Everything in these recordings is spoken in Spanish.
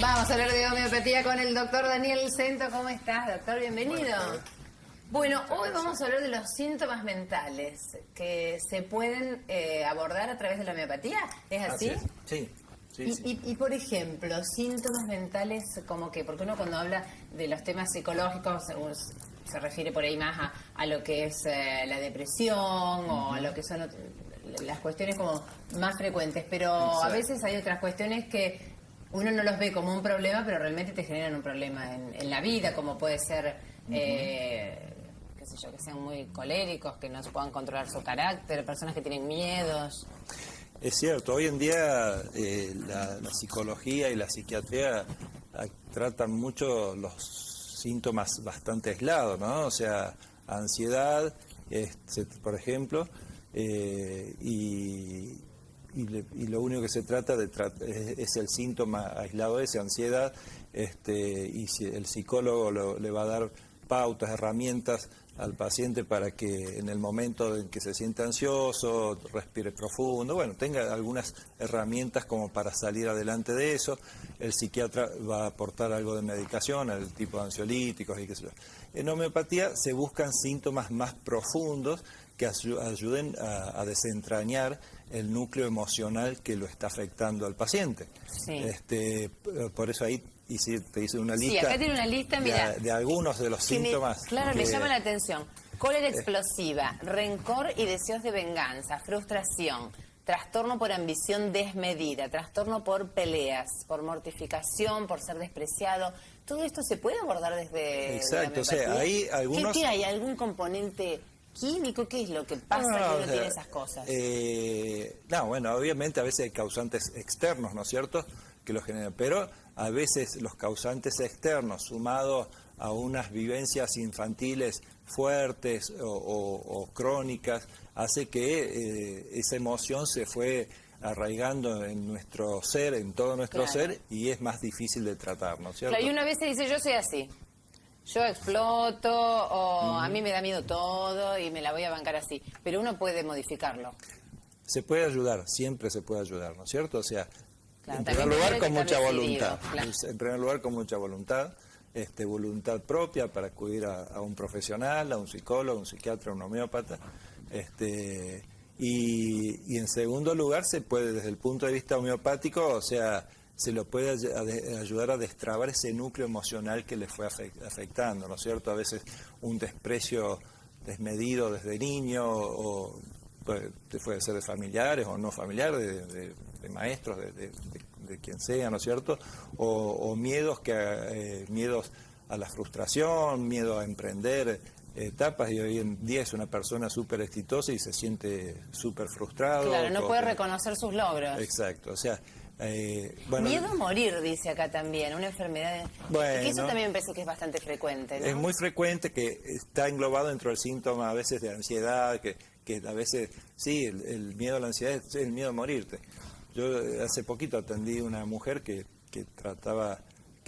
Vamos a hablar de homeopatía con el doctor Daniel Cento. ¿Cómo estás, doctor? Bienvenido. Bueno, hoy vamos a hablar de los síntomas mentales que se pueden abordar a través de la homeopatía. ¿Es así? Sí. Y por ejemplo, síntomas mentales como que, porque uno cuando habla de los temas psicológicos se refiere por ahí más a lo que es la depresión o a lo que son las cuestiones como más frecuentes, pero a veces hay otras cuestiones que uno no los ve como un problema, pero realmente te generan un problema en la vida, como puede ser, qué sé yo, que sean muy coléricos, que no se puedan controlar su carácter, personas que tienen miedos. Es cierto, hoy en día la psicología y la psiquiatría tratan mucho los síntomas bastante aislados, ¿no? O sea, ansiedad, por ejemplo, y lo único que se trata es el síntoma aislado ese, ansiedad, y si el psicólogo le va a dar pautas, herramientas al paciente para que en el momento en que se siente ansioso, respire profundo, bueno, tenga algunas herramientas como para salir adelante de eso. El psiquiatra va a aportar algo de medicación, el tipo de ansiolíticos y qué sé yo. En homeopatía se buscan síntomas más profundos que ayuden a desentrañar el núcleo emocional que lo está afectando al paciente. Sí. Por eso ahí te hice una lista. Sí, acá tiene una lista, mira, de algunos de los síntomas. Claro, me llama la atención. Cólera explosiva, rencor y deseos de venganza, frustración, trastorno por ambición desmedida, trastorno por peleas, por mortificación, por ser despreciado. ¿Todo esto se puede abordar desde Exacto, la homeopatía? O sea, hay algunos... ¿Qué hay? ¿Algún componente químico? ¿Qué es lo que pasa que uno tiene esas cosas? No, bueno, obviamente a veces hay causantes externos, ¿no es cierto?, que lo generan, pero a veces los causantes externos sumados a unas vivencias infantiles fuertes o crónicas hace que esa emoción se fue arraigando en nuestro ser, en todo nuestro ser, y es más difícil de tratar, ¿no es cierto? Claro, y una vez se dice, yo soy así, yo exploto, o a mí me da miedo todo y me la voy a bancar así, pero uno puede modificarlo. Se puede ayudar, siempre se puede ayudar, ¿no es cierto? O sea, claro, en primer lugar con mucha voluntad, claro. En primer lugar con mucha voluntad, voluntad propia para acudir a un profesional, a un psicólogo, a un psiquiatra, a un homeópata, y en segundo lugar se puede desde el punto de vista homeopático, o sea, se lo puede ayudar a destrabar ese núcleo emocional que le fue afectando, ¿no es cierto? A veces un desprecio desmedido desde niño, o puede ser de familiares o no familiares, de maestros, de quien sea, ¿no es cierto? O miedos miedos a la frustración, miedo a emprender etapas, y hoy en día es una persona súper exitosa y se siente súper frustrado. Claro, no puede reconocer sus logros. Exacto, o sea... miedo a morir, dice acá también, una enfermedad. Bueno, que eso también me parece que es bastante frecuente, ¿no? Es muy frecuente, que está englobado dentro del síntoma a veces de ansiedad, que a veces, sí, el miedo a la ansiedad es el miedo a morirte. Yo hace poquito atendí a una mujer que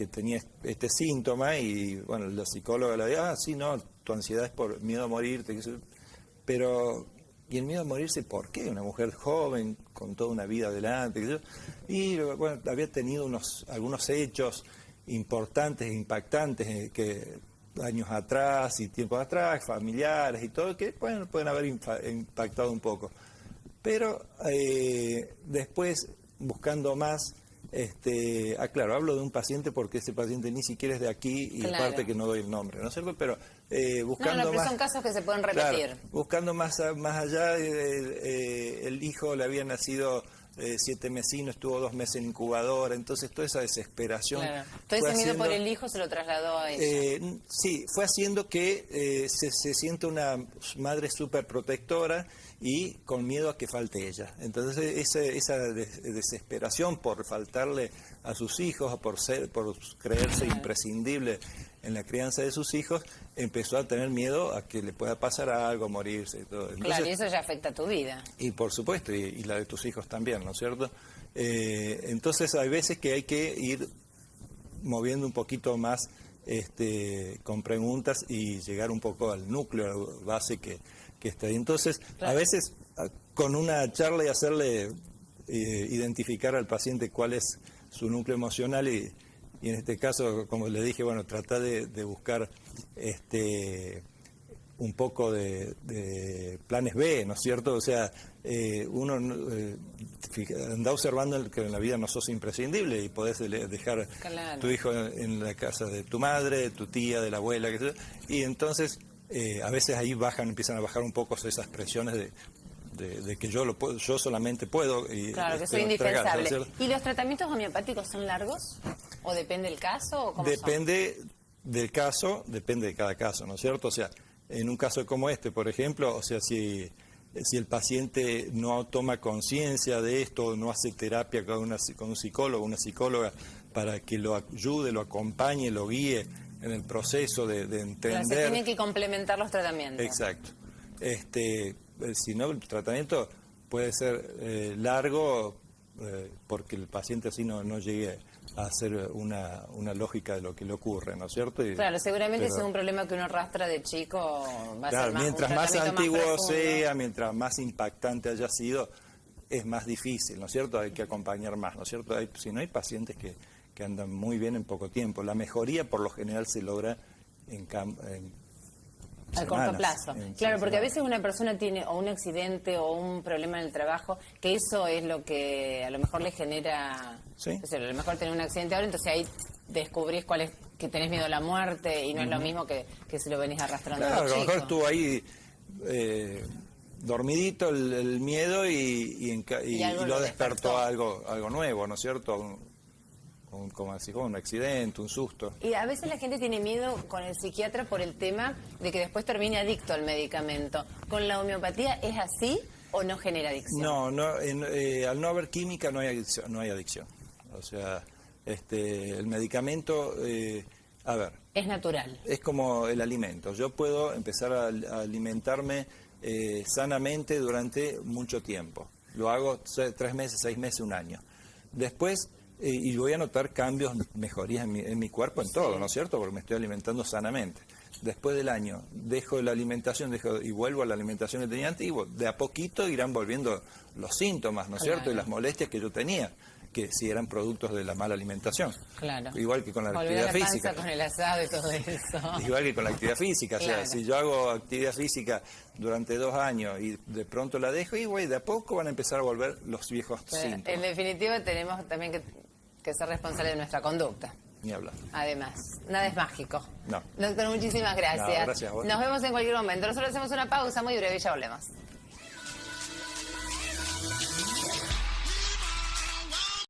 tenía este síntoma, y bueno, la psicóloga le dijo, sí, no, tu ansiedad es por miedo a morirte, pero... ¿Y el miedo a morirse por qué? Una mujer joven, con toda una vida adelante. Y bueno, había tenido algunos hechos importantes, impactantes, que años atrás y tiempos atrás, familiares y todo, que bueno, pueden haber impactado un poco. Pero después, buscando más, claro, hablo de un paciente porque ese paciente ni siquiera es de aquí, y aparte que no doy el nombre, ¿no es cierto? Pero buscando pero más, son casos que se pueden repetir. Claro, buscando más allá, el hijo le había nacido 7 mesinos, estuvo 2 meses en incubadora, entonces toda esa desesperación... Claro. Todo ese miedo por el hijo se lo trasladó a ella. Sí, fue haciendo que se sienta una madre súper protectora y con miedo a que falte ella. Entonces esa desesperación por faltarle a sus hijos, por creerse imprescindible en la crianza de sus hijos, empezó a tener miedo a que le pueda pasar algo, morirse y todo. Entonces, claro, y eso ya afecta a tu vida. Y por supuesto, y la de tus hijos también, ¿no es cierto? Entonces hay veces que hay que ir moviendo un poquito más con preguntas y llegar un poco al núcleo base que está ahí. Entonces, claro, a veces con una charla y hacerle identificar al paciente cuál es su núcleo emocional y en este caso, como le dije, bueno, trata de buscar un poco de planes B, ¿no es cierto? O sea, uno anda observando que en la vida no sos imprescindible y podés dejar Claro. tu hijo en la casa de tu madre, de tu tía, de la abuela, qué sé yo, y entonces a veces ahí empiezan a bajar un poco esas presiones de que yo solamente puedo. Y, Claro, que soy tragar, indispensable. ¿no es cierto? ¿Y los tratamientos homeopáticos son largos? ¿O depende del caso? ¿O cómo Depende del caso, depende de cada caso, ¿no es cierto? O sea, en un caso como este, por ejemplo, o sea, si el paciente no toma conciencia de esto, no hace terapia con un psicólogo, una psicóloga, para que lo ayude, lo acompañe, lo guíe en el proceso de Claro, entender. se tienen que complementar los tratamientos. Exacto. Si no, el tratamiento puede ser largo porque el paciente así no llegue a hacer una lógica de lo que le ocurre, ¿no es cierto? Claro, seguramente pero, es un problema que uno arrastra de chico, va a claro, ser más, mientras un más tratamiento antiguo profundo. sea, mientras más impactante haya sido, es más difícil, ¿no es cierto? Hay que acompañar más, ¿no es cierto? Si no, hay pacientes que andan muy bien en poco tiempo. La mejoría por lo general se logra a corto plazo. Claro, porque a veces una persona tiene o un accidente o un problema en el trabajo, que eso es lo que a lo mejor le genera... Sí. O sea, a lo mejor tener un accidente ahora, entonces ahí descubrís cuál es, que tenés miedo a la muerte y no es lo mismo que si lo venís arrastrando Claro, de a lo mejor chico. estuvo ahí dormidito el miedo y algo lo lo despertó despertó. algo nuevo, ¿no es cierto? Como un accidente, un susto. Y a veces la gente tiene miedo con el psiquiatra por el tema de que después termine adicto al medicamento. ¿Con la homeopatía es así o no genera adicción? No, al no haber química no hay adicción. No hay adicción. O sea, el medicamento, a ver, Es natural. es como el alimento. Yo puedo empezar a alimentarme sanamente durante mucho tiempo. Lo hago 3 meses, 6 meses, un año. Después, y voy a notar cambios, mejorías en mi cuerpo, en todo, ¿no es cierto? Porque me estoy alimentando sanamente. Después del año, dejo la alimentación y vuelvo a la alimentación que tenía antes y de a poquito irán volviendo los síntomas, ¿no es cierto? Y las molestias que yo tenía, que si eran productos de la mala alimentación. Claro. Igual que con la Volver actividad a la panza física. con el asado y todo eso. Igual que con la actividad física, o sea, Claro. si yo hago actividad física durante 2 años y de pronto la dejo, y de a poco van a empezar a volver los viejos síntomas. En definitiva, tenemos también que ser responsables de nuestra conducta. Ni hablar. Además, nada es mágico. No. Doctor, muchísimas gracias. No, gracias a vos. Nos vemos en cualquier momento. Nosotros hacemos una pausa muy breve y ya volvemos.